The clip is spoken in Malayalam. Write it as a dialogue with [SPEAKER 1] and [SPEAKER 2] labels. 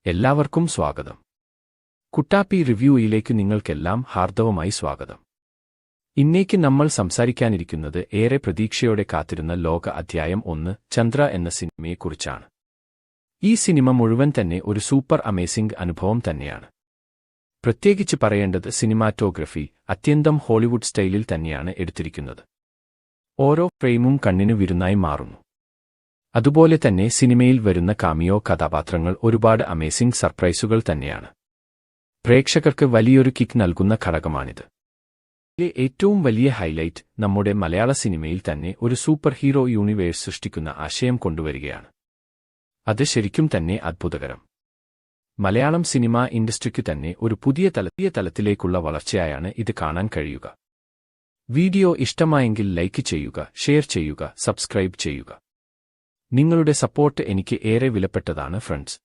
[SPEAKER 1] എല്ലാവർക്കും സ്വാഗതം. കുട്ടാപ്പി റിവ്യൂയിലേക്ക് നിങ്ങൾക്കെല്ലാം ഹാർദവമായി സ്വാഗതം. ഇന്നേക്ക് നമ്മൾ സംസാരിക്കാനിരിക്കുന്നത് ഏറെ പ്രതീക്ഷയോടെ കാത്തിരുന്ന ലോക അധ്യായം 1 ചന്ദ്ര എന്ന സിനിമയെക്കുറിച്ചാണ്. ഈ സിനിമ മുഴുവൻ തന്നെ ഒരു സൂപ്പർ അമേസിംഗ് അനുഭവം തന്നെയാണ്. പ്രത്യേകിച്ച് പറയേണ്ടത് സിനിമാറ്റോഗ്രഫി അത്യന്തം ഹോളിവുഡ് സ്റ്റൈലിൽ തന്നെയാണ് എടുത്തിരിക്കുന്നത്. ഓരോ ഫ്രെയിമും കണ്ണിനു വിരുന്നായി മാറുന്നു. അതുപോലെ തന്നെ സിനിമയിൽ വരുന്ന കാമിയോ കഥാപാത്രങ്ങൾ ഒരുപാട് അമേസിംഗ് സർപ്രൈസുകൾ തന്നെയാണ്. പ്രേക്ഷകർക്ക് വലിയൊരു കിക്ക് നൽകുന്ന ഘടകമാണിത്. ഇതിലെ ഏറ്റവും വലിയ ഹൈലൈറ്റ് നമ്മുടെ മലയാള സിനിമയിൽ തന്നെ ഒരു സൂപ്പർ ഹീറോ യൂണിവേഴ്സ് സൃഷ്ടിക്കുന്ന ആശയം കൊണ്ടുവരികയാണ്. അത് ശരിക്കും തന്നെ അത്ഭുതകരം. മലയാളം സിനിമാ ഇൻഡസ്ട്രിക്ക് തന്നെ ഒരു പുതിയ തലത്തിലേക്കുള്ള വളർച്ചയായാണ് ഇത് കാണാൻ കഴിയുക. വീഡിയോ ഇഷ്ടമായെങ്കിൽ ലൈക്ക് ചെയ്യുക, ഷെയർ ചെയ്യുക, സബ്സ്ക്രൈബ് ചെയ്യുക. നിങ്ങളുടെ സപ്പോർട്ട് എനിക്ക് ഏറെ വിലപ്പെട്ടതാണ് ഫ്രണ്ട്സ്.